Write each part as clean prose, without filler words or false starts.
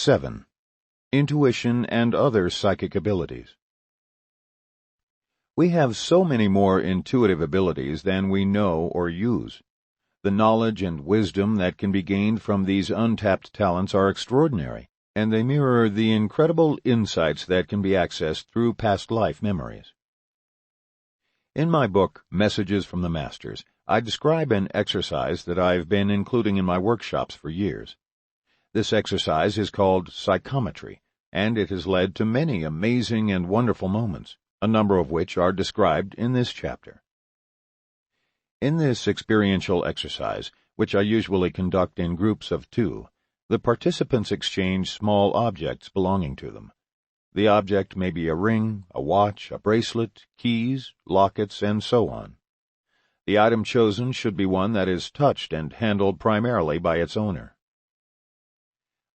7. Intuition and other psychic abilities. We have so many more intuitive abilities than we know or use. The knowledge and wisdom that can be gained from these untapped talents are extraordinary, and they mirror the incredible insights that can be accessed through past life memories. In my book, Messages from the Masters, I describe an exercise that I've been including in my workshops for years. This exercise is called psychometry, and it has led to many amazing and wonderful moments, a number of which are described in this chapter. In this experiential exercise, which I usually conduct in groups of 2, the participants exchange small objects belonging to them. The object may be a ring, a watch, a bracelet, keys, lockets, and so on. The item chosen should be one that is touched and handled primarily by its owner.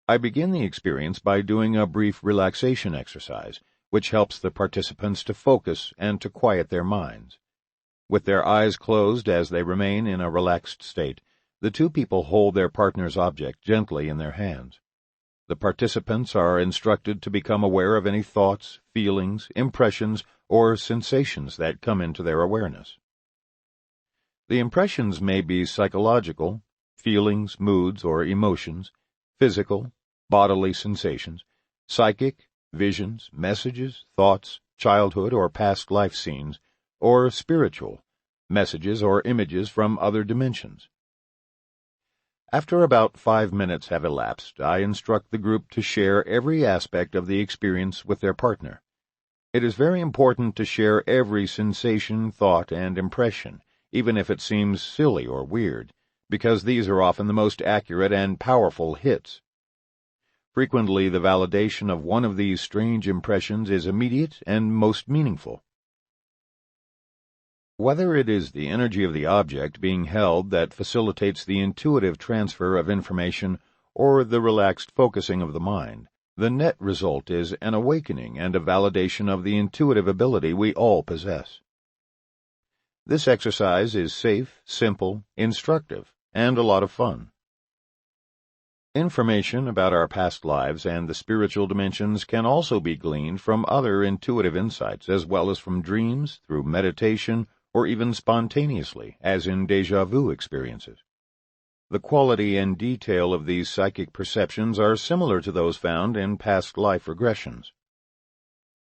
I begin the experience by doing a brief relaxation exercise, which helps the participants to focus and to quiet their minds. With their eyes closed as they remain in a relaxed state, the 2 people hold their partner's object gently in their hands. The participants are instructed to become aware of any thoughts, feelings, impressions, or sensations that come into their awareness. The impressions may be psychological, feelings, moods, or emotions, physical, bodily sensations, psychic, visions, messages, thoughts, childhood or past life scenes, or spiritual, messages or images from other dimensions. After about 5 minutes have elapsed, I instruct the group to share every aspect of the experience with their partner. It is very important to share every sensation, thought, and impression, even if it seems silly or weird, because these are often the most accurate and powerful hits. Frequently, the validation of one of these strange impressions is immediate and most meaningful. Whether it is the energy of the object being held that facilitates the intuitive transfer of information or the relaxed focusing of the mind, the net result is an awakening and a validation of the intuitive ability we all possess. This exercise is safe, simple, instructive, and a lot of fun. Information about our past lives and the spiritual dimensions can also be gleaned from other intuitive insights, as well as from dreams, through meditation, or even spontaneously, as in déjà vu experiences. The quality and detail of these psychic perceptions are similar to those found in past life regressions.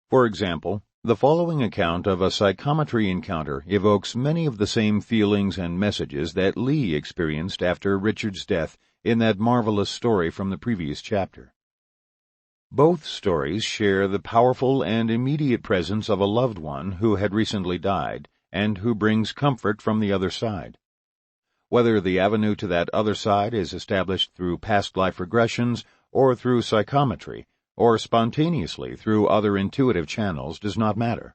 For example, the following account of a psychometry encounter evokes many of the same feelings and messages that Lee experienced after Richard's death in that marvelous story from the previous chapter. Both stories share the powerful and immediate presence of a loved one who had recently died and who brings comfort from the other side. Whether the avenue to that other side is established through past life regressions or through psychometry, or spontaneously through other intuitive channels does not matter.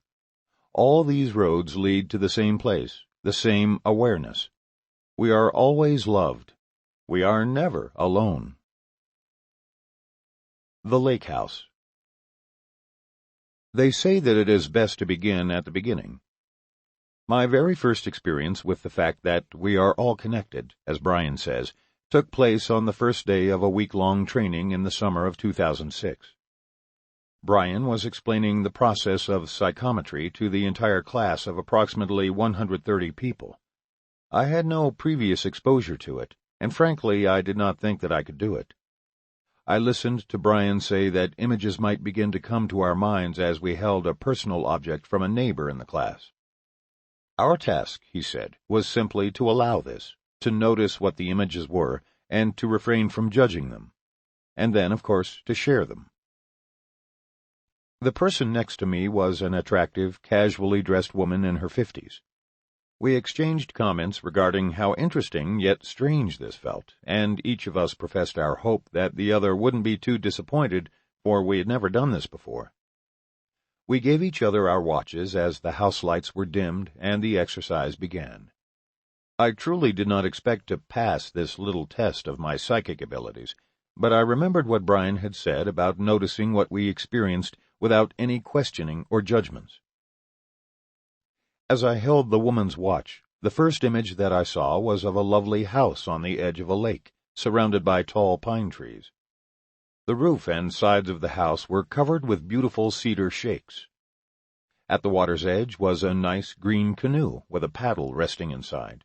All these roads lead to the same place, the same awareness. We are always loved. We are never alone. The Lake House. They say that it is best to begin at the beginning. My very first experience with the fact that we are all connected, as Brian says, took place on the first day of a week-long training in the summer of 2006. Brian was explaining the process of psychometry to the entire class of approximately 130 people. I had no previous exposure to it, and frankly, I did not think that I could do it. I listened to Brian say that images might begin to come to our minds as we held a personal object from a neighbor in the class. Our task, he said, was simply to allow this, to notice what the images were, and to refrain from judging them, and then, of course, to share them. The person next to me was an attractive, casually dressed woman in her 50s. We exchanged comments regarding how interesting yet strange this felt, and each of us professed our hope that the other wouldn't be too disappointed, for we had never done this before. We gave each other our watches as the house lights were dimmed and the exercise began. I truly did not expect to pass this little test of my psychic abilities, but I remembered what Brian had said about noticing what we experienced without any questioning or judgments. As I held the woman's watch, the first image that I saw was of a lovely house on the edge of a lake, surrounded by tall pine trees. The roof and sides of the house were covered with beautiful cedar shakes. At the water's edge was a nice green canoe with a paddle resting inside.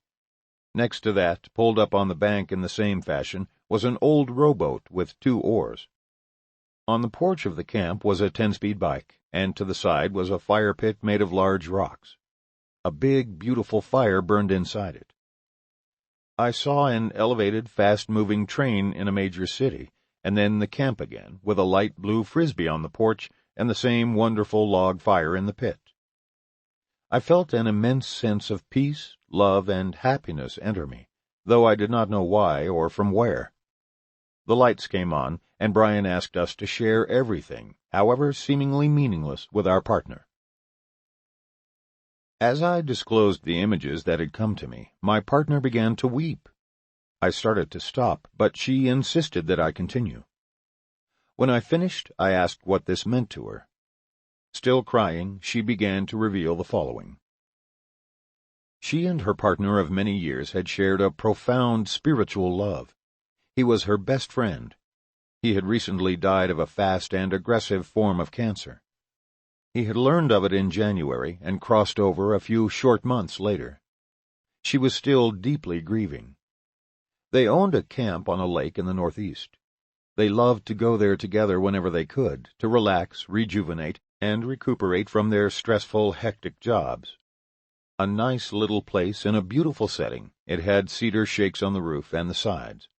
Next to that, pulled up on the bank in the same fashion, was an old rowboat with 2 oars. On the porch of the camp was a 10-speed bike, and to the side was a fire pit made of large rocks. A big, beautiful fire burned inside it. I saw an elevated, fast-moving train in a major city, and then the camp again, with a light blue frisbee on the porch and the same wonderful log fire in the pit. I felt an immense sense of peace, love, and happiness enter me, though I did not know why or from where. The lights came on, and Brian asked us to share everything, however seemingly meaningless, with our partner. As I disclosed the images that had come to me, my partner began to weep. I started to stop, but she insisted that I continue. When I finished, I asked what this meant to her. Still crying, she began to reveal the following. She and her partner of many years had shared a profound spiritual love. He was her best friend. He had recently died of a fast and aggressive form of cancer. He had learned of it in January and crossed over a few short months later. She was still deeply grieving. They owned a camp on a lake in the Northeast. They loved to go there together whenever they could, to relax, rejuvenate, and recuperate from their stressful, hectic jobs. A nice little place in a beautiful setting, it had cedar shakes on the roof and the sides.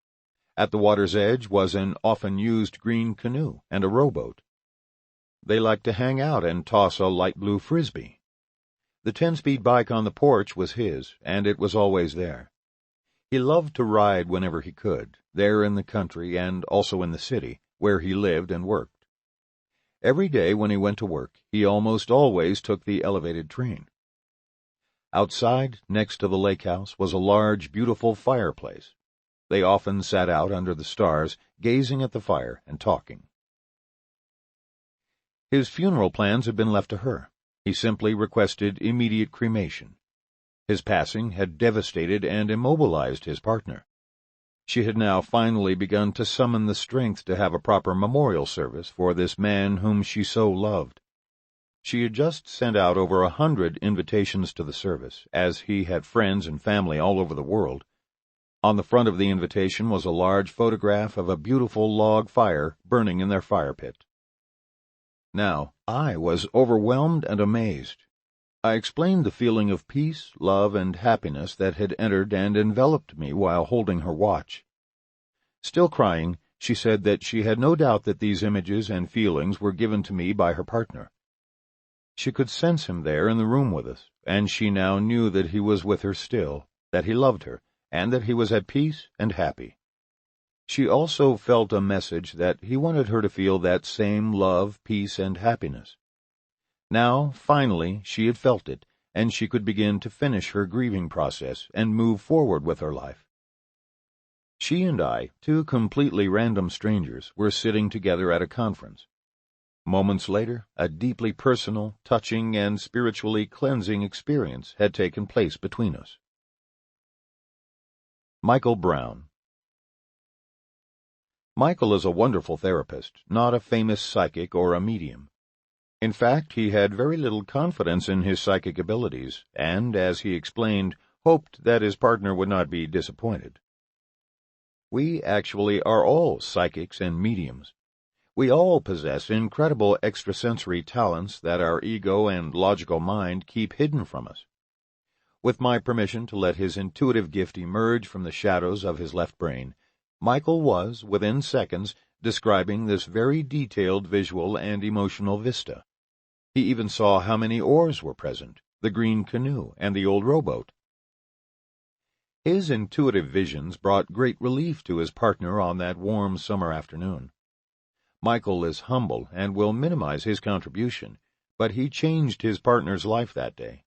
At the water's edge was an often-used green canoe and a rowboat. They liked to hang out and toss a light blue frisbee. The 10-speed bike on the porch was his, and it was always there. He loved to ride whenever he could, there in the country and also in the city, where he lived and worked. Every day when he went to work, he almost always took the elevated train. Outside, next to the lake house, was a large, beautiful fireplace. They often sat out under the stars, gazing at the fire and talking. His funeral plans had been left to her. He simply requested immediate cremation. His passing had devastated and immobilized his partner. She had now finally begun to summon the strength to have a proper memorial service for this man whom she so loved. She had just sent out over 100 invitations to the service, as he had friends and family all over the world. On the front of the invitation was a large photograph of a beautiful log fire burning in their fire pit. Now, I was overwhelmed and amazed. I explained the feeling of peace, love, and happiness that had entered and enveloped me while holding her watch. Still crying, she said that she had no doubt that these images and feelings were given to me by her partner. She could sense him there in the room with us, and she now knew that he was with her still, that he loved her, and that he was at peace and happy. She also felt a message that he wanted her to feel that same love, peace, and happiness. Now, finally, she had felt it, and she could begin to finish her grieving process and move forward with her life. She and I, 2 completely random strangers, were sitting together at a conference. Moments later, a deeply personal, touching, and spiritually cleansing experience had taken place between us. Michael Brown. Michael is a wonderful therapist, not a famous psychic or a medium. In fact, he had very little confidence in his psychic abilities, and, as he explained, hoped that his partner would not be disappointed. We actually are all psychics and mediums. We all possess incredible extrasensory talents that our ego and logical mind keep hidden from us. With my permission to let his intuitive gift emerge from the shadows of his left brain, Michael was, within seconds, describing this very detailed visual and emotional vista. He even saw how many oars were present, the green canoe and the old rowboat. His intuitive visions brought great relief to his partner on that warm summer afternoon. Michael is humble and will minimize his contribution, but he changed his partner's life that day.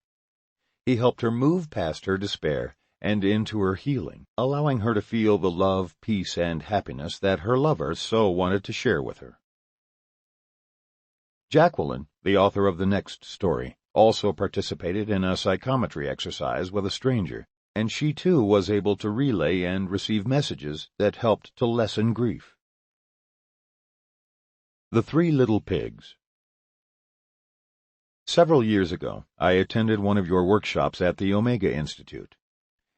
He helped her move past her despair and into her healing, allowing her to feel the love, peace, and happiness that her lover so wanted to share with her. Jacqueline, the author of the next story, also participated in a psychometry exercise with a stranger, and she too was able to relay and receive messages that helped to lessen grief. The Three Little Pigs. Several years ago, I attended one of your workshops at the Omega Institute.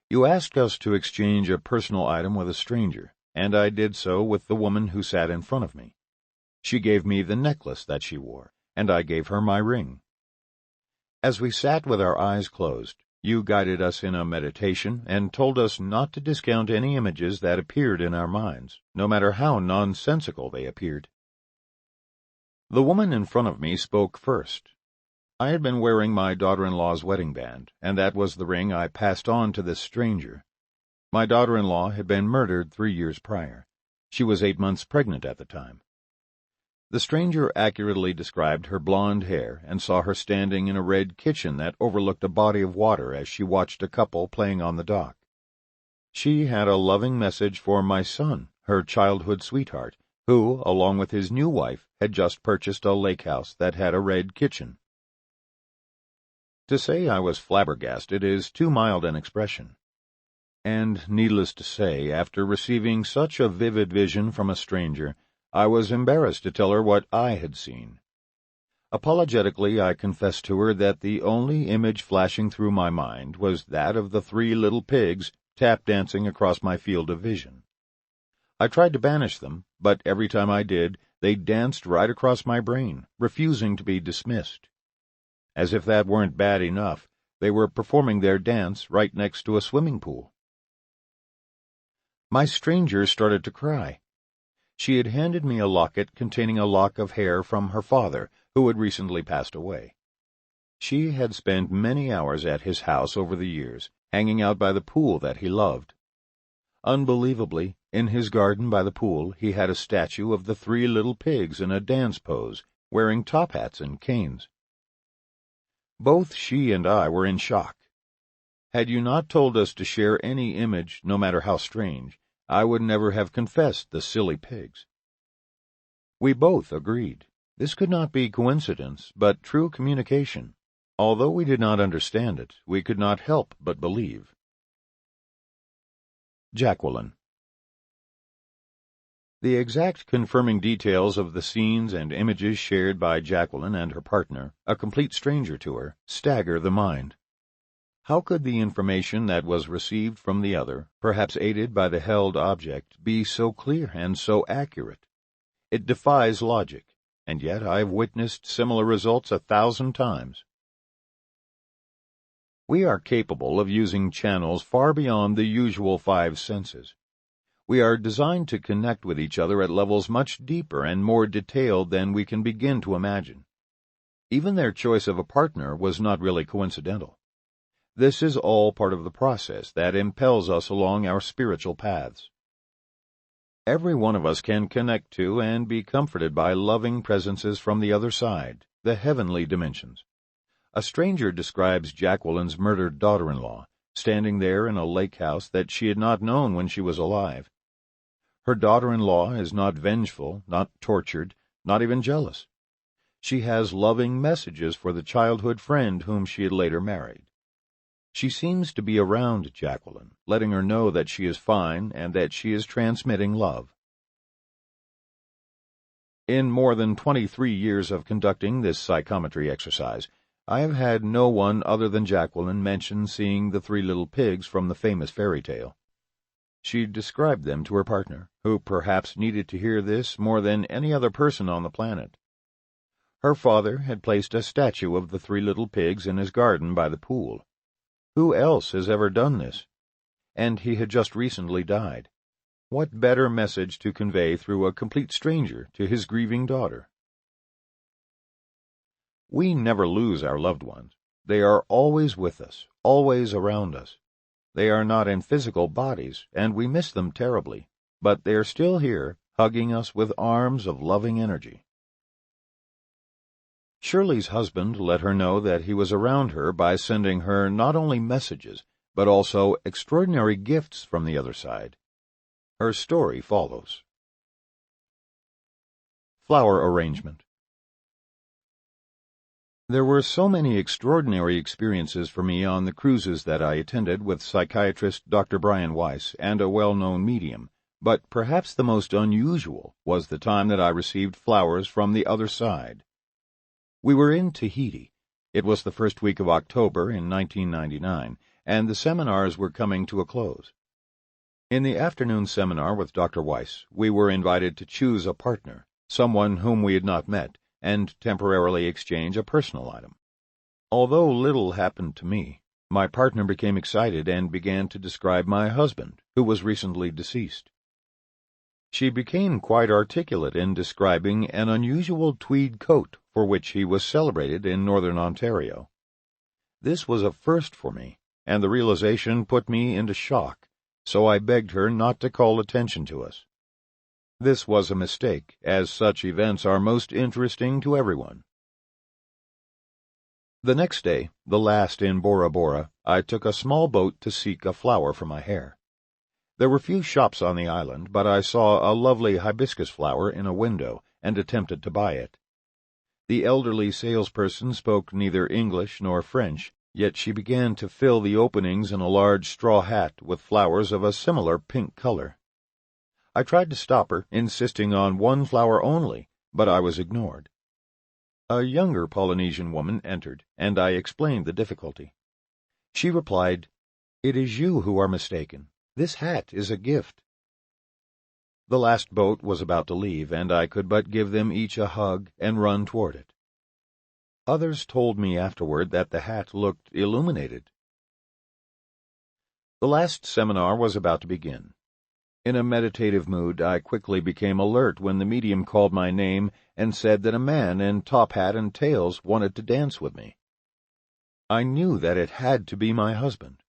You asked us to exchange a personal item with a stranger, and I did so with the woman who sat in front of me. She gave me the necklace that she wore, and I gave her my ring. As we sat with our eyes closed, you guided us in a meditation and told us not to discount any images that appeared in our minds, no matter how nonsensical they appeared. The woman in front of me spoke first. I had been wearing my daughter-in-law's wedding band, and that was the ring I passed on to this stranger. My daughter-in-law had been murdered 3 years prior. She was 8 months pregnant at the time. The stranger accurately described her blonde hair and saw her standing in a red kitchen that overlooked a body of water as she watched a couple playing on the dock. She had a loving message for my son, her childhood sweetheart, who, along with his new wife, had just purchased a lake house that had a red kitchen. To say I was flabbergasted is too mild an expression. And, needless to say, after receiving such a vivid vision from a stranger, I was embarrassed to tell her what I had seen. Apologetically, I confessed to her that the only image flashing through my mind was that of the 3 little pigs tap-dancing across my field of vision. I tried to banish them, but every time I did, they danced right across my brain, refusing to be dismissed. As if that weren't bad enough, they were performing their dance right next to a swimming pool. My stranger started to cry. She had handed me a locket containing a lock of hair from her father, who had recently passed away. She had spent many hours at his house over the years, hanging out by the pool that he loved. Unbelievably, in his garden by the pool he had a statue of the 3 little pigs in a dance pose, wearing top hats and canes. Both she and I were in shock. Had you not told us to share any image, no matter how strange, I would never have confessed the silly pigs. We both agreed. This could not be coincidence, but true communication. Although we did not understand it, we could not help but believe. Jacqueline. The exact confirming details of the scenes and images shared by Jacqueline and her partner, a complete stranger to her, stagger the mind. How could the information that was received from the other, perhaps aided by the held object, be so clear and so accurate? It defies logic, and yet I have witnessed similar results 1,000 times. We are capable of using channels far beyond the usual 5 senses. We are designed to connect with each other at levels much deeper and more detailed than we can begin to imagine. Even their choice of a partner was not really coincidental. This is all part of the process that impels us along our spiritual paths. Every one of us can connect to and be comforted by loving presences from the other side, the heavenly dimensions. A stranger describes Jacqueline's murdered daughter-in-law, standing there in a lake house that she had not known when she was alive. Her daughter-in-law is not vengeful, not tortured, not even jealous. She has loving messages for the childhood friend whom she had later married. She seems to be around Jacqueline, letting her know that she is fine and that she is transmitting love. In more than 23 years of conducting this psychometry exercise, I have had no one other than Jacqueline mention seeing the 3 little pigs from the famous fairy tale. She described them to her partner, who perhaps needed to hear this more than any other person on the planet. Her father had placed a statue of the 3 little pigs in his garden by the pool. Who else has ever done this? And he had just recently died. What better message to convey through a complete stranger to his grieving daughter? We never lose our loved ones. They are always with us, always around us. They are not in physical bodies, and we miss them terribly, but they are still here, hugging us with arms of loving energy. Shirley's husband let her know that he was around her by sending her not only messages, but also extraordinary gifts from the other side. Her story follows. Flower arrangement. There were so many extraordinary experiences for me on the cruises that I attended with psychiatrist Dr. Weiss and a well-known medium, But perhaps the most unusual was the time that I received flowers from the other side. We were in Tahiti. It was the first week of October in 1999, and the seminars were coming to a close. In the afternoon seminar with Dr. Weiss, we were invited to choose a partner, someone whom we had not met, and temporarily exchange a personal item. Although little happened to me, my partner became excited and began to describe my husband, who was recently deceased. She became quite articulate in describing an unusual tweed coat for which he was celebrated in northern Ontario. This was a first for me, and the realization put me into shock, so I begged her not to call attention to us. This was a mistake, as such events are most interesting to everyone. The next day, the last in Bora Bora, I took a small boat to seek a flower for my hair. There were few shops on the island, but I saw a lovely hibiscus flower in a window and attempted to buy it. The elderly salesperson spoke neither English nor French, yet she began to fill the openings in a large straw hat with flowers of a similar pink color. I tried to stop her, insisting on one flower only, but I was ignored. A younger Polynesian woman entered, and I explained the difficulty. She replied, "It is you who are mistaken. This hat is a gift." The last boat was about to leave, and I could but give them each a hug and run toward it. Others told me afterward that the hat looked illuminated. The last seminar was about to begin. In a meditative mood, I quickly became alert when the medium called my name and said that a man in top hat and tails wanted to dance with me. I knew that it had to be my husband.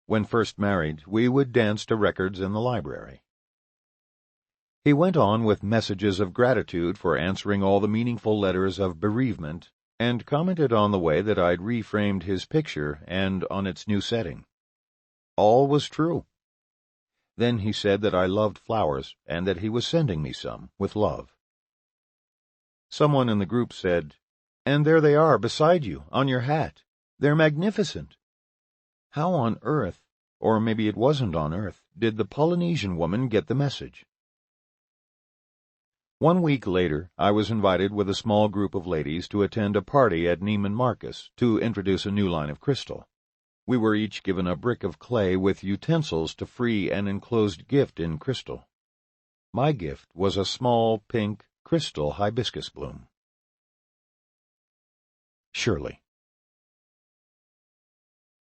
When first married, we would dance to records in the library. He went on with messages of gratitude for answering all the meaningful letters of bereavement, and commented on the way that I'd reframed his picture and on its new setting. All was true. Then he said that I loved flowers, and that he was sending me some, with love. Someone in the group said, "And there they are beside you, on your hat. They're magnificent." How on earth, or maybe it wasn't on earth, did the Polynesian woman get the message? 1 week later, I was invited with a small group of ladies to attend a party at Neiman Marcus to introduce a new line of crystal. We were each given a brick of clay with utensils to free an enclosed gift in crystal. My gift was a small, pink, crystal hibiscus bloom. Shirley.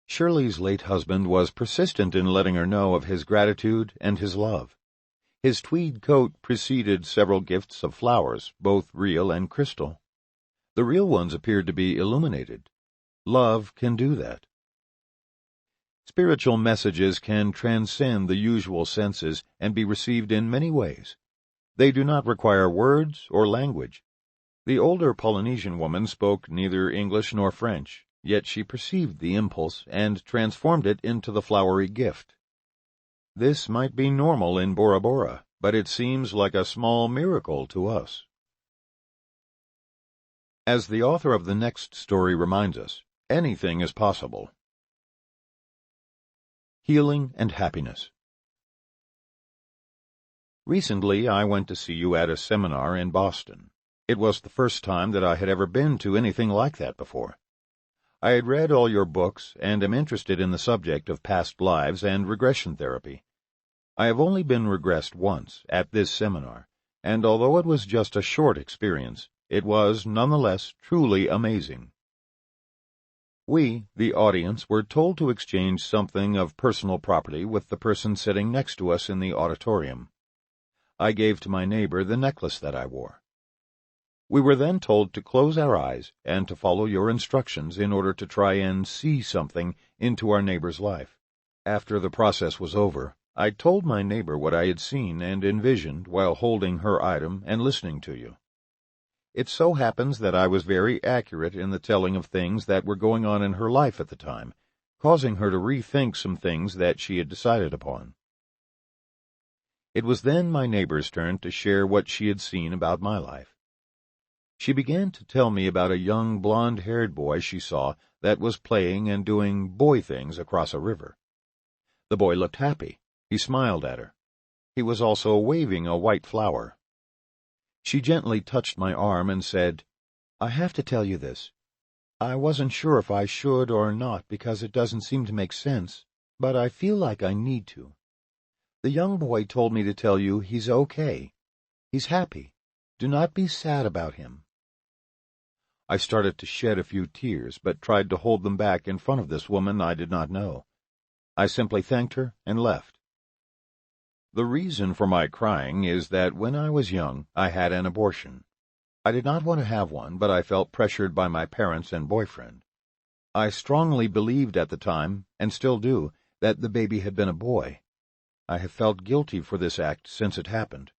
Shirley's late husband was persistent in letting her know of his gratitude and his love. His tweed coat preceded several gifts of flowers, both real and crystal. The real ones appeared to be illuminated. Love can do that. Spiritual messages can transcend the usual senses and be received in many ways. They do not require words or language. The older Polynesian woman spoke neither English nor French, yet she perceived the impulse and transformed it into the flowery gift. This might be normal in Bora Bora, but it seems like a small miracle to us. As the author of the next story reminds us, anything is possible. Healing and happiness. Recently, I went to see you at a seminar in Boston. It was the first time that I had ever been to anything like that before. I had read all your books and am interested in the subject of past lives and regression therapy. I have only been regressed once, at this seminar, and although it was just a short experience, it was, nonetheless, truly amazing. We, the audience, were told to exchange something of personal property with the person sitting next to us in the auditorium. I gave to my neighbor the necklace that I wore. We were then told to close our eyes and to follow your instructions in order to try and see something into our neighbor's life. After the process was over, I told my neighbor what I had seen and envisioned while holding her item and listening to you. It so happens that I was very accurate in the telling of things that were going on in her life at the time, causing her to rethink some things that she had decided upon. It was then my neighbor's turn to share what she had seen about my life. She began to tell me about a young blonde-haired boy she saw that was playing and doing boy things across a river. The boy looked happy. He smiled at her. He was also waving a white flower. She gently touched my arm and said, "I have to tell you this. I wasn't sure if I should or not because it doesn't seem to make sense, but I feel like I need to. The young boy told me to tell you he's okay. He's happy. Do not be sad about him." I started to shed a few tears, but tried to hold them back in front of this woman I did not know. I simply thanked her and left. The reason for my crying is that when I was young, I had an abortion. I did not want to have one, but I felt pressured by my parents and boyfriend. I strongly believed at the time, and still do, that the baby had been a boy. I have felt guilty for this act since it happened.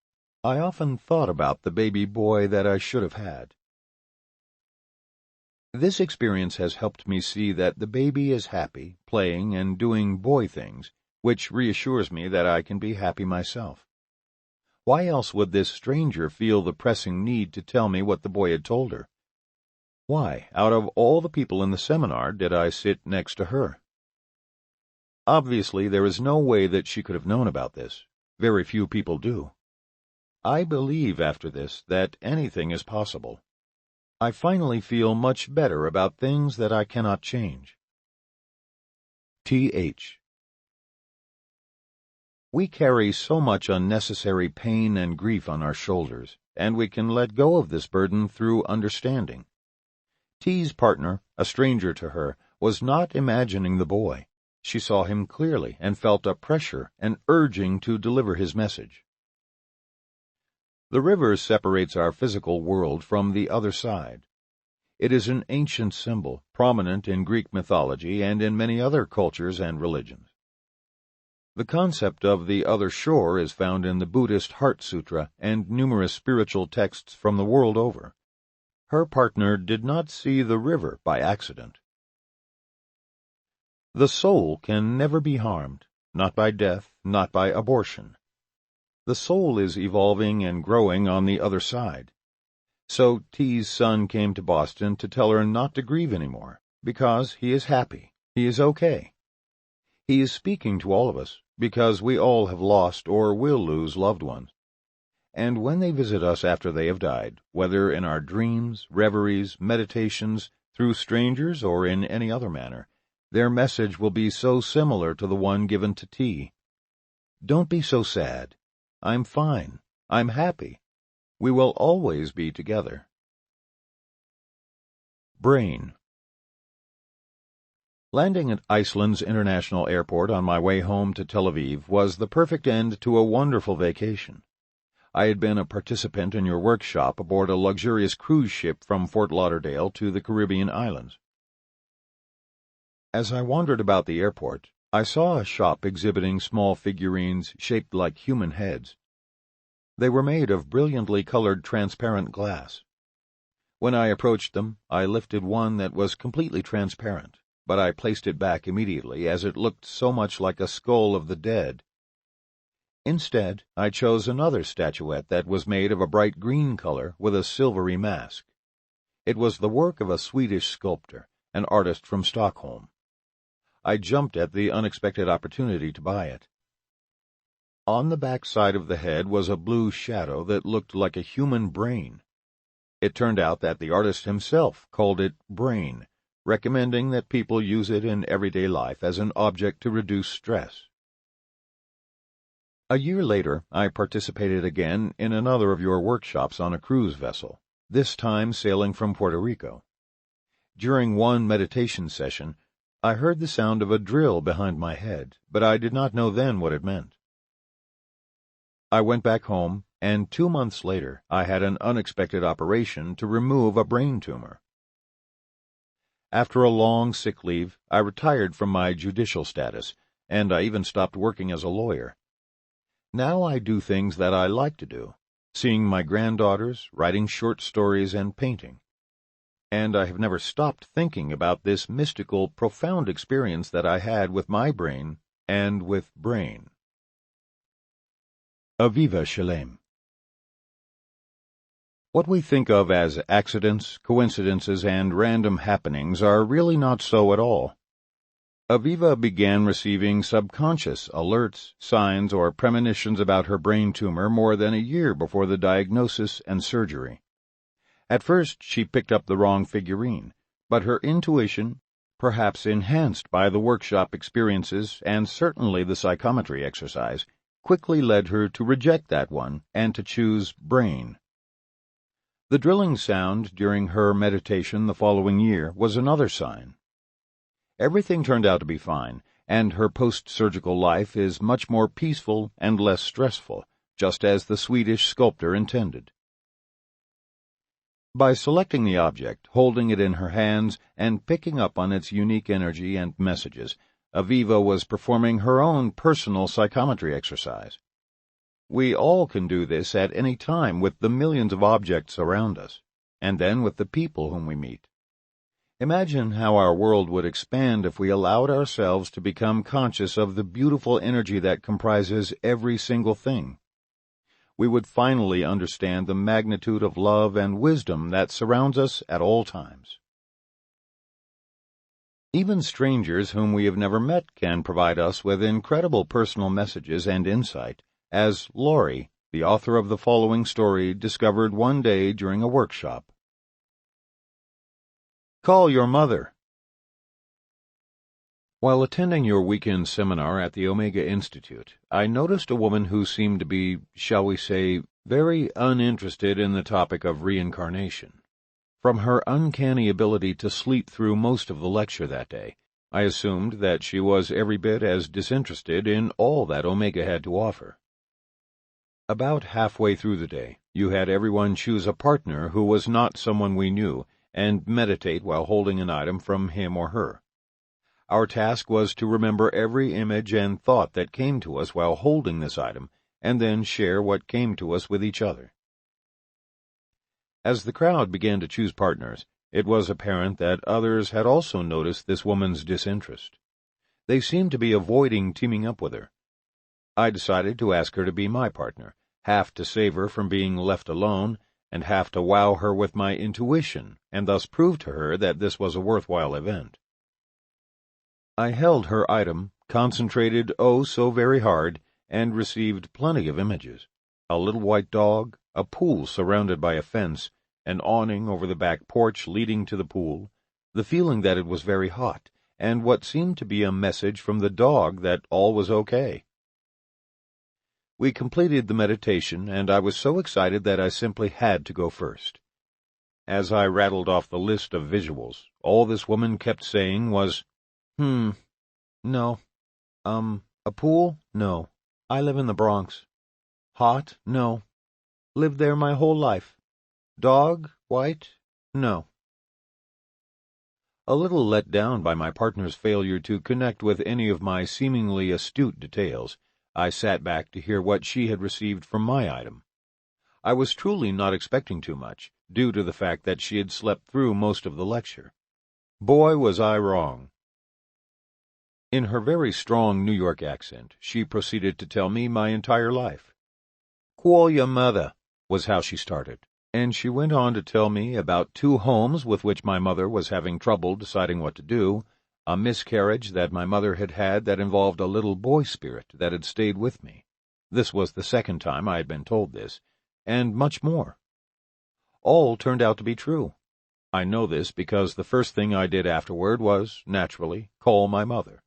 I often thought about the baby boy that I should have had. This experience has helped me see that the baby is happy, playing and doing boy things, which reassures me that I can be happy myself. Why else would this stranger feel the pressing need to tell me what the boy had told her? Why, out of all the people in the seminar, did I sit next to her? Obviously, there is no way that she could have known about this. Very few people do. I believe after this that anything is possible. I finally feel much better about things that I cannot change. T.H. We carry so much unnecessary pain and grief on our shoulders, and we can let go of this burden through understanding. T's partner, a stranger to her, was not imagining the boy. She saw him clearly and felt a pressure, an urging to deliver his message. The river separates our physical world from the other side. It is an ancient symbol, prominent in Greek mythology and in many other cultures and religions. The concept of the other shore is found in the Buddhist Heart Sutra and numerous spiritual texts from the world over. Her partner did not see the river by accident. The soul can never be harmed, not by death, not by abortion. The soul is evolving and growing on the other side. So T's son came to Boston to tell her not to grieve anymore, because he is happy, he is okay. He is speaking to all of us, because we all have lost or will lose loved ones. And when they visit us after they have died, whether in our dreams, reveries, meditations, through strangers, or in any other manner, their message will be so similar to the one given to T. Don't be so sad. I'm fine. I'm happy. We will always be together. Brain. Landing at Iceland's International Airport on my way home to Tel Aviv was the perfect end to a wonderful vacation. I had been a participant in your workshop aboard a luxurious cruise ship from Fort Lauderdale to the Caribbean islands. As I wandered about the airport, I saw a shop exhibiting small figurines shaped like human heads. They were made of brilliantly colored transparent glass. When I approached them, I lifted one that was completely transparent, but I placed it back immediately as it looked so much like a skull of the dead. Instead, I chose another statuette that was made of a bright green color with a silvery mask. It was the work of a Swedish sculptor, an artist from Stockholm. I jumped at the unexpected opportunity to buy it. On the back side of the head was a blue shadow that looked like a human brain. It turned out that the artist himself called it brain, recommending that people use it in everyday life as an object to reduce stress. A year later, I participated again in another of your workshops on a cruise vessel, this time sailing from Puerto Rico. During one meditation session, I heard the sound of a drill behind my head, but I did not know then what it meant. I went back home, and 2 months later, I had an unexpected operation to remove a brain tumor. After a long sick leave, I retired from my judicial status, and I even stopped working as a lawyer. Now I do things that I like to do, seeing my granddaughters, writing short stories, and painting. And I have never stopped thinking about this mystical, profound experience that I had with my brain and with brain. Aviva Shalem. What we think of as accidents, coincidences, and random happenings are really not so at all. Aviva began receiving subconscious alerts, signs, or premonitions about her brain tumor more than a year before the diagnosis and surgery. At first she picked up the wrong figurine, but her intuition, perhaps enhanced by the workshop experiences and certainly the psychometry exercise, quickly led her to reject that one and to choose brain. The drilling sound during her meditation the following year was another sign. Everything turned out to be fine, and her post-surgical life is much more peaceful and less stressful, just as the Swedish sculptor intended. By selecting the object, holding it in her hands, and picking up on its unique energy and messages, Aviva was performing her own personal psychometry exercise. We all can do this at any time with the millions of objects around us, and then with the people whom we meet. Imagine how our world would expand if we allowed ourselves to become conscious of the beautiful energy that comprises every single thing. We would finally understand the magnitude of love and wisdom that surrounds us at all times. Even strangers whom we have never met can provide us with incredible personal messages and insight, as Laurie, the author of the following story, discovered one day during a workshop. Call your mother. While attending your weekend seminar at the Omega Institute, I noticed a woman who seemed to be, shall we say, very uninterested in the topic of reincarnation. From her uncanny ability to sleep through most of the lecture that day, I assumed that she was every bit as disinterested in all that Omega had to offer. About halfway through the day, you had everyone choose a partner who was not someone we knew, and meditate while holding an item from him or her. Our task was to remember every image and thought that came to us while holding this item, and then share what came to us with each other. As the crowd began to choose partners, it was apparent that others had also noticed this woman's disinterest. They seemed to be avoiding teaming up with her. I decided to ask her to be my partner, half to save her from being left alone, and have to wow her with my intuition, and thus prove to her that this was a worthwhile event. I held her item, concentrated oh so very hard, and received plenty of images. A little white dog, a pool surrounded by a fence, an awning over the back porch leading to the pool, the feeling that it was very hot, and what seemed to be a message from the dog that all was okay. We completed the meditation, and I was so excited that I simply had to go first. As I rattled off the list of visuals, all this woman kept saying was, no. A pool? No. I live in the Bronx. Hot? No. Lived there my whole life. Dog? White? No. A little let down by my partner's failure to connect with any of my seemingly astute details, I sat back to hear what she had received from my item. I was truly not expecting too much, due to the fact that she had slept through most of the lecture. Boy, was I wrong. In her very strong New York accent, she proceeded to tell me my entire life. Call your mother, was how she started, and she went on to tell me about 2 homes with which my mother was having trouble deciding what to do, a miscarriage that my mother had had that involved a little boy spirit that had stayed with me. This was the second time I had been told this, and much more. All turned out to be true. I know this because the first thing I did afterward was, naturally, call my mother.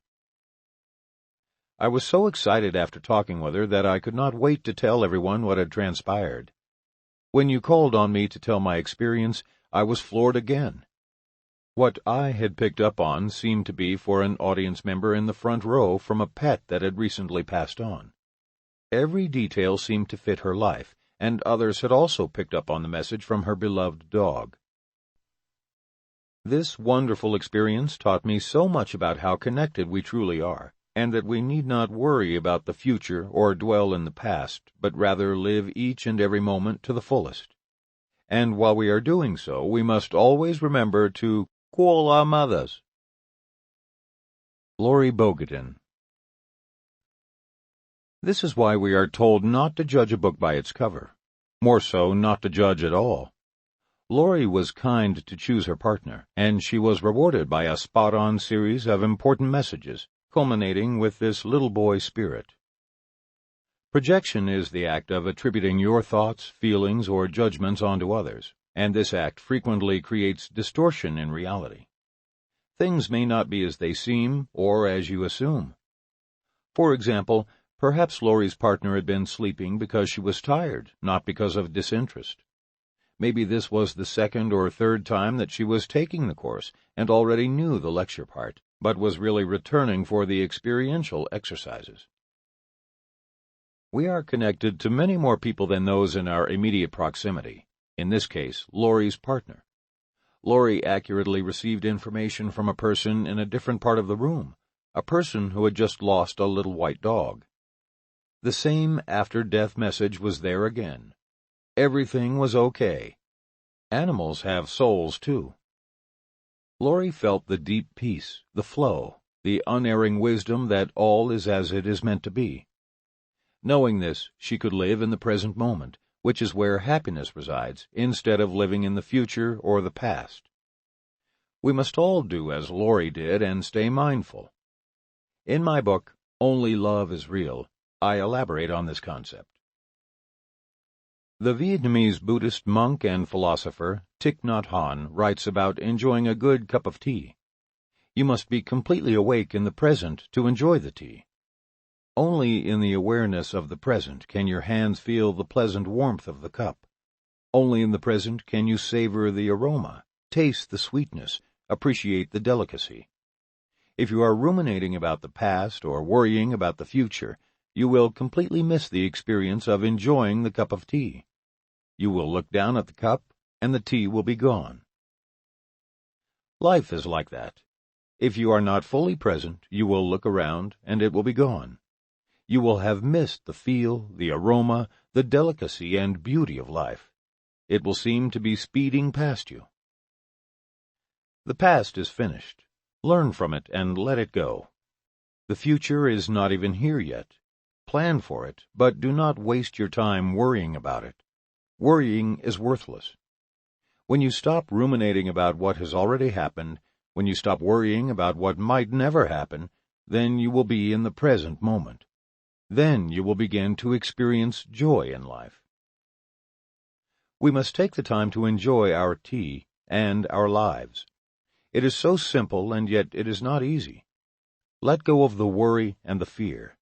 I was so excited after talking with her that I could not wait to tell everyone what had transpired. When you called on me to tell my experience, I was floored again. What I had picked up on seemed to be for an audience member in the front row from a pet that had recently passed on. Every detail seemed to fit her life, and others had also picked up on the message from her beloved dog. This wonderful experience taught me so much about how connected we truly are, and that we need not worry about the future or dwell in the past, but rather live each and every moment to the fullest. And while we are doing so, we must always remember to call our mothers. Laurie Bogadin. This is why we are told not to judge a book by its cover. More so, not to judge at all. Lori was kind to choose her partner, and she was rewarded by a spot-on series of important messages, culminating with this little boy spirit. Projection is the act of attributing your thoughts, feelings, or judgments onto others, and this act frequently creates distortion in reality. Things may not be as they seem or as you assume. For example, perhaps Lori's partner had been sleeping because she was tired, not because of disinterest. Maybe this was the second or third time that she was taking the course and already knew the lecture part, but was really returning for the experiential exercises. We are connected to many more people than those in our immediate proximity, in this case, Lori's partner. Lori accurately received information from a person in a different part of the room, a person who had just lost a little white dog. The same after-death message was there again. Everything was okay. Animals have souls, too. Lori felt the deep peace, the flow, the unerring wisdom that all is as it is meant to be. Knowing this, she could live in the present moment, which is where happiness resides, instead of living in the future or the past. We must all do as Lori did and stay mindful. In my book, Only Love is Real, I elaborate on this concept. The Vietnamese Buddhist monk and philosopher Thich Nhat Hanh writes about enjoying a good cup of tea. You must be completely awake in the present to enjoy the tea. Only in the awareness of the present can your hands feel the pleasant warmth of the cup. Only in the present can you savor the aroma, taste the sweetness, appreciate the delicacy. If you are ruminating about the past or worrying about the future, you will completely miss the experience of enjoying the cup of tea. You will look down at the cup, and the tea will be gone. Life is like that. If you are not fully present, you will look around, and it will be gone. You will have missed the feel, the aroma, the delicacy and beauty of life. It will seem to be speeding past you. The past is finished. Learn from it and let it go. The future is not even here yet. Plan for it, but do not waste your time worrying about it. Worrying is worthless. When you stop ruminating about what has already happened, when you stop worrying about what might never happen, then you will be in the present moment. Then you will begin to experience joy in life. We must take the time to enjoy our tea and our lives. It is so simple, and yet it is not easy. Let go of the worry and the fear.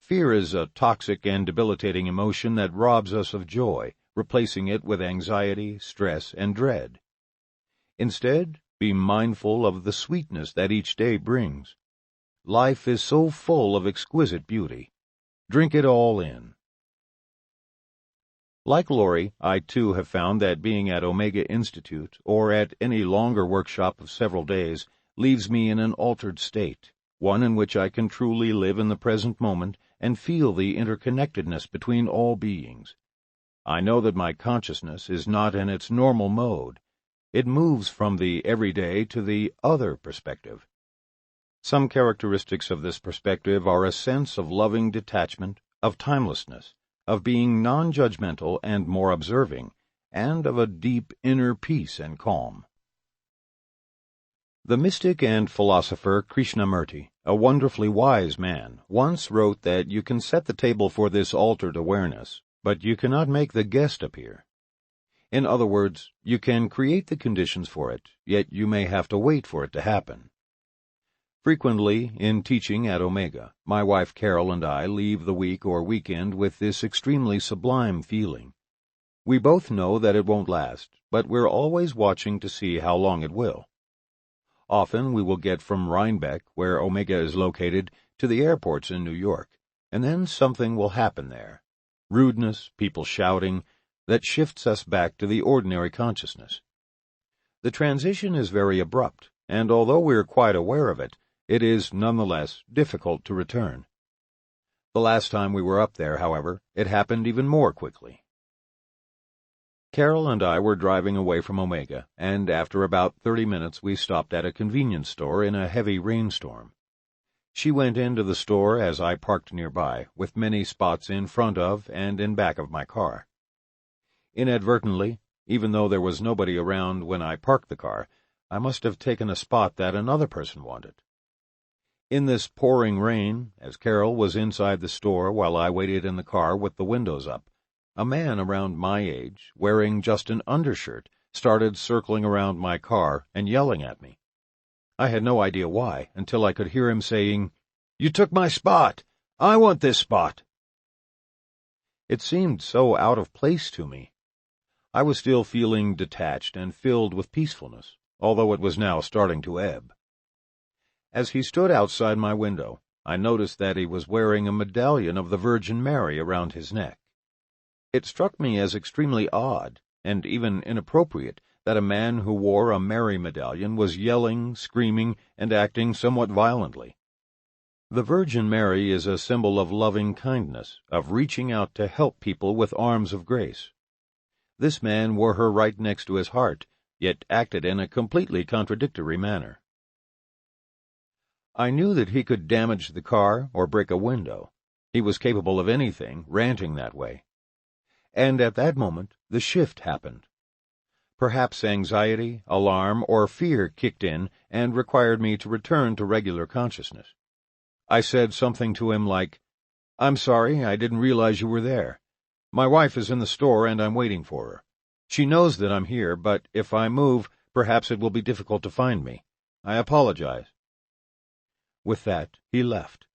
Fear is a toxic and debilitating emotion that robs us of joy, replacing it with anxiety, stress, and dread. Instead, be mindful of the sweetness that each day brings. Life is so full of exquisite beauty. Drink it all in. Like Lori, I too have found that being at Omega Institute, or at any longer workshop of several days, leaves me in an altered state, one in which I can truly live in the present moment and feel the interconnectedness between all beings. I know that my consciousness is not in its normal mode. It moves from the everyday to the other perspective. Some characteristics of this perspective are a sense of loving detachment, of timelessness, of being non-judgmental and more observing, and of a deep inner peace and calm. The mystic and philosopher Krishnamurti, a wonderfully wise man, once wrote that you can set the table for this altered awareness, but you cannot make the guest appear. In other words, you can create the conditions for it, yet you may have to wait for it to happen. Frequently, in teaching at Omega, my wife Carol and I leave the week or weekend with this extremely sublime feeling. We both know that it won't last, but we're always watching to see how long it will. Often we will get from Rhinebeck, where Omega is located, to the airports in New York, and then something will happen there. Rudeness, people shouting, that shifts us back to the ordinary consciousness. The transition is very abrupt, and although we're quite aware of it, it is nonetheless difficult to return. The last time we were up there, however, it happened even more quickly. Carol and I were driving away from Omega, and after about 30 minutes we stopped at a convenience store in a heavy rainstorm. She went into the store as I parked nearby, with many spots in front of and in back of my car. Inadvertently, Even though there was nobody around when I parked the car, I must have taken a spot that another person wanted. In this pouring rain, as Carol was inside the store while I waited in the car with the windows up, a man around my age, wearing just an undershirt, started circling around my car and yelling at me. I had no idea why until I could hear him saying, "You took my spot! I want this spot!" It seemed so out of place to me. I was still feeling detached and filled with peacefulness, although it was now starting to ebb. As he stood outside my window, I noticed that he was wearing a medallion of the Virgin Mary around his neck. It struck me as extremely odd, and even inappropriate, that a man who wore a Mary medallion was yelling, screaming, and acting somewhat violently. The Virgin Mary is a symbol of loving kindness, of reaching out to help people with arms of grace. This man wore her right next to his heart, yet acted in a completely contradictory manner. I knew that he could damage the car or break a window. He was capable of anything, ranting that way. And at that moment, the shift happened. Perhaps anxiety, alarm, or fear kicked in and required me to return to regular consciousness. I said something to him like, "I'm sorry, I didn't realize you were there. My wife is in the store and I'm waiting for her. She knows that I'm here, but if I move, perhaps it will be difficult to find me. I apologize." With that, he left.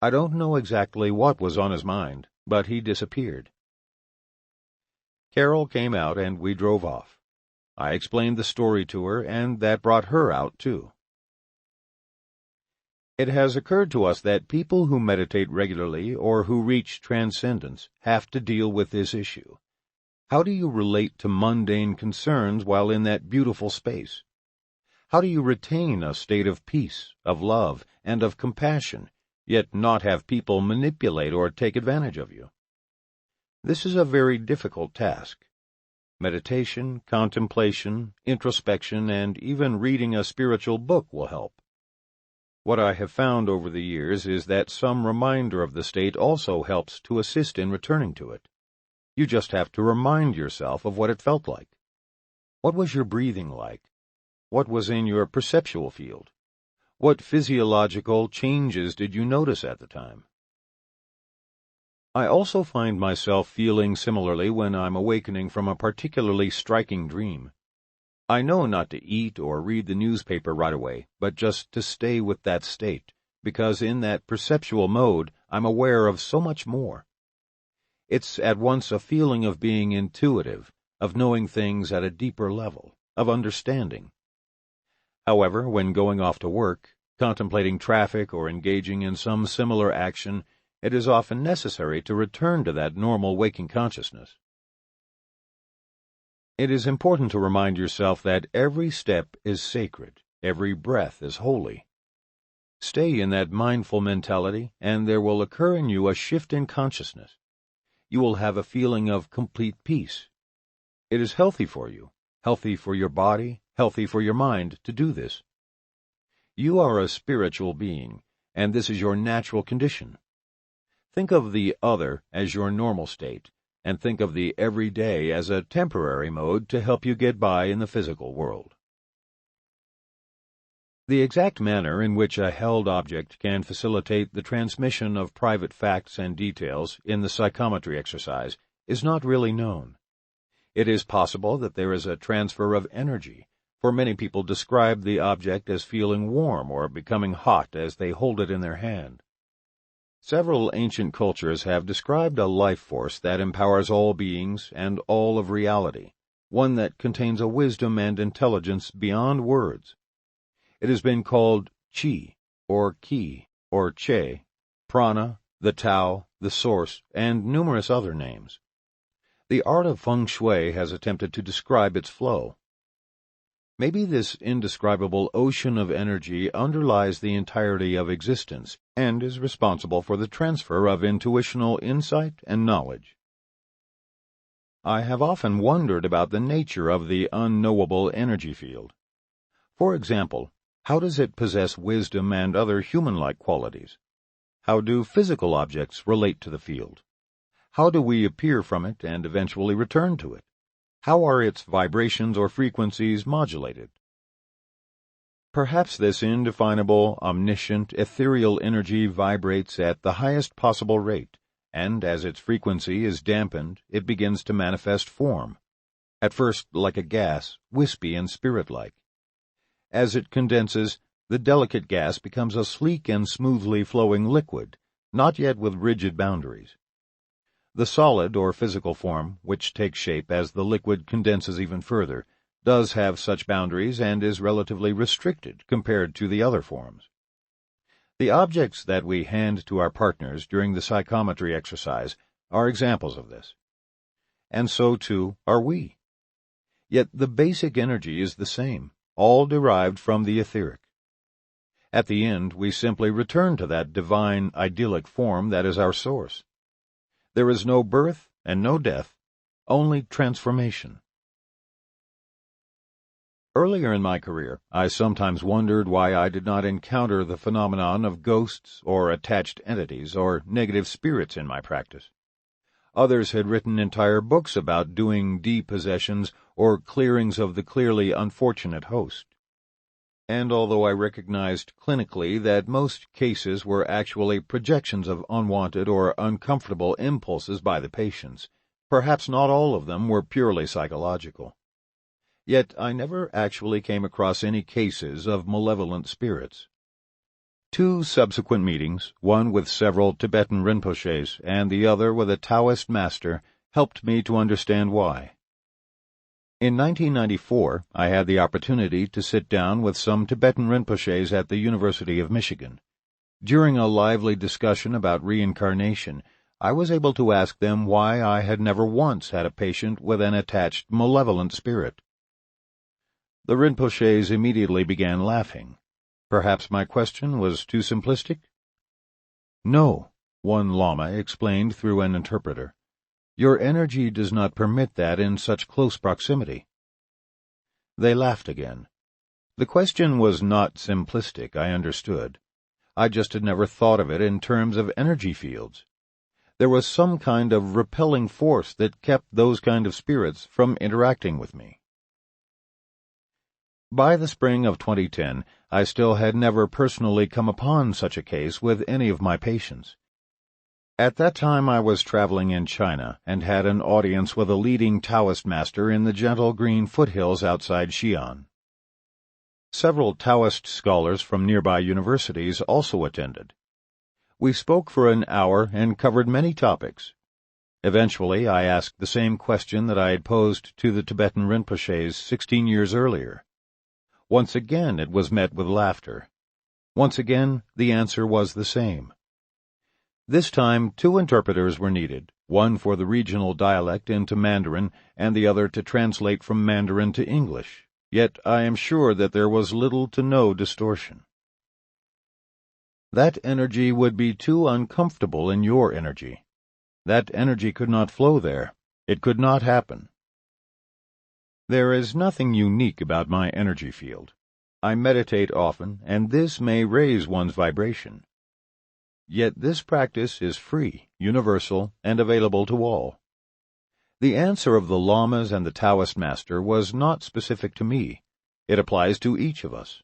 I don't know exactly what was on his mind, but he disappeared. Carol came out and we drove off. I explained the story to her, and that brought her out, too. It has occurred to us that people who meditate regularly or who reach transcendence have to deal with this issue. How do you relate to mundane concerns while in that beautiful space? How do you retain a state of peace, of love, and of compassion, yet not have people manipulate or take advantage of you? This is a very difficult task. Meditation, contemplation, introspection, and even reading a spiritual book will help. What I have found over the years is that some reminder of the state also helps to assist in returning to it. You just have to remind yourself of what it felt like. What was your breathing like? What was in your perceptual field? What physiological changes did you notice at the time? I also find myself feeling similarly when I'm awakening from a particularly striking dream. I know not to eat or read the newspaper right away, but just to stay with that state, because in that perceptual mode I'm aware of so much more. It's at once a feeling of being intuitive, of knowing things at a deeper level, of understanding. However, when going off to work, contemplating traffic, or engaging in some similar action, it is often necessary to return to that normal waking consciousness. It is important to remind yourself that every step is sacred, every breath is holy. Stay in that mindful mentality, and there will occur in you a shift in consciousness. You will have a feeling of complete peace. It is healthy for you, healthy for your body, healthy for your mind to do this. You are a spiritual being, and this is your natural condition. Think of the other as your normal state, and think of the everyday as a temporary mode to help you get by in the physical world. The exact manner in which a held object can facilitate the transmission of private facts and details in the psychometry exercise is not really known. It is possible that there is a transfer of energy, for many people describe the object as feeling warm or becoming hot as they hold it in their hand. Several ancient cultures have described a life force that empowers all beings and all of reality, one that contains a wisdom and intelligence beyond words. It has been called Qi, or Ki, or Che, Prana, the Tao, the Source, and numerous other names. The art of feng shui has attempted to describe its flow. Maybe this indescribable ocean of energy underlies the entirety of existence and is responsible for the transfer of intuitional insight and knowledge. I have often wondered about the nature of the unknowable energy field. For example, how does it possess wisdom and other human-like qualities? How do physical objects relate to the field? How do we appear from it and eventually return to it? How are its vibrations or frequencies modulated? Perhaps this indefinable, omniscient, ethereal energy vibrates at the highest possible rate, and as its frequency is dampened, it begins to manifest form. At first like a gas, wispy and spirit-like. As it condenses, the delicate gas becomes a sleek and smoothly flowing liquid, not yet with rigid boundaries. The solid or physical form, which takes shape as the liquid condenses even further, does have such boundaries and is relatively restricted compared to the other forms. The objects that we hand to our partners during the psychometry exercise are examples of this. And so, too, are we. Yet the basic energy is the same, all derived from the etheric. At the end, we simply return to that divine, idyllic form that is our source. There is no birth and no death, only transformation. Earlier in my career, I sometimes wondered why I did not encounter the phenomenon of ghosts or attached entities or negative spirits in my practice. Others had written entire books about doing depossessions or clearings of the clearly unfortunate host. And although I recognized clinically that most cases were actually projections of unwanted or uncomfortable impulses by the patients, perhaps not all of them were purely psychological. Yet I never actually came across any cases of malevolent spirits. 2 subsequent meetings, one with several Tibetan Rinpoches and the other with a Taoist master, helped me to understand why. In 1994, I had the opportunity to sit down with some Tibetan Rinpoches at the University of Michigan. During a lively discussion about reincarnation, I was able to ask them why I had never once had a patient with an attached malevolent spirit. The Rinpoches immediately began laughing. Perhaps my question was too simplistic? No, one Lama explained through an interpreter. Your energy does not permit that in such close proximity. They laughed again. The question was not simplistic, I understood. I just had never thought of it in terms of energy fields. There was some kind of repelling force that kept those kind of spirits from interacting with me. By the spring of 2010, I still had never personally come upon such a case with any of my patients. At that time I was traveling in China and had an audience with a leading Taoist master in the gentle green foothills outside Xi'an. Several Taoist scholars from nearby universities also attended. We spoke for an hour and covered many topics. Eventually I asked the same question that I had posed to the Tibetan Rinpoches 16 years earlier. Once again it was met with laughter. Once again the answer was the same. This time 2 interpreters were needed, one for the regional dialect into Mandarin and the other to translate from Mandarin to English, yet I am sure that there was little to no distortion. That energy would be too uncomfortable in your energy. That energy could not flow there. It could not happen. There is nothing unique about my energy field. I meditate often, and this may raise one's vibration. Yet this practice is free, universal, and available to all. The answer of the Lamas and the Taoist master was not specific to me. It applies to each of us.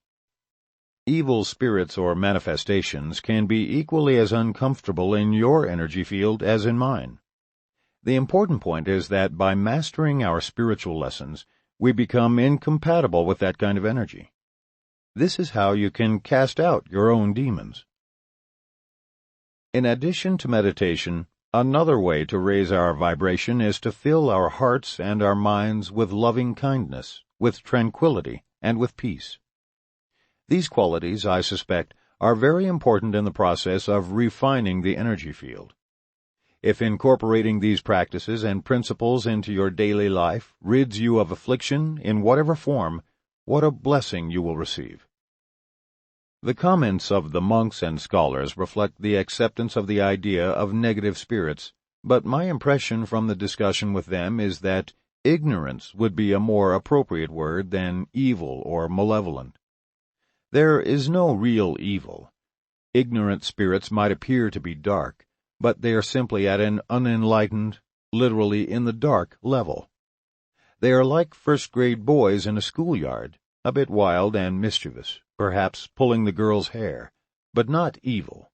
Evil spirits or manifestations can be equally as uncomfortable in your energy field as in mine. The important point is that by mastering our spiritual lessons, we become incompatible with that kind of energy. This is how you can cast out your own demons. In addition to meditation, another way to raise our vibration is to fill our hearts and our minds with loving kindness, with tranquility, and with peace. These qualities, I suspect, are very important in the process of refining the energy field. If incorporating these practices and principles into your daily life rids you of affliction in whatever form, what a blessing you will receive. The comments of the monks and scholars reflect the acceptance of the idea of negative spirits, but my impression from the discussion with them is that ignorance would be a more appropriate word than evil or malevolent. There is no real evil. Ignorant spirits might appear to be dark, but they are simply at an unenlightened, literally in the dark level. They are like first-grade boys in a schoolyard, a bit wild and mischievous, perhaps pulling the girl's hair, but not evil.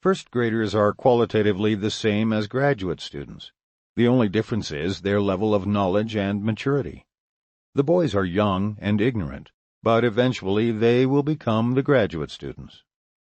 First graders are qualitatively the same as graduate students. The only difference is their level of knowledge and maturity. The boys are young and ignorant, but eventually they will become the graduate students.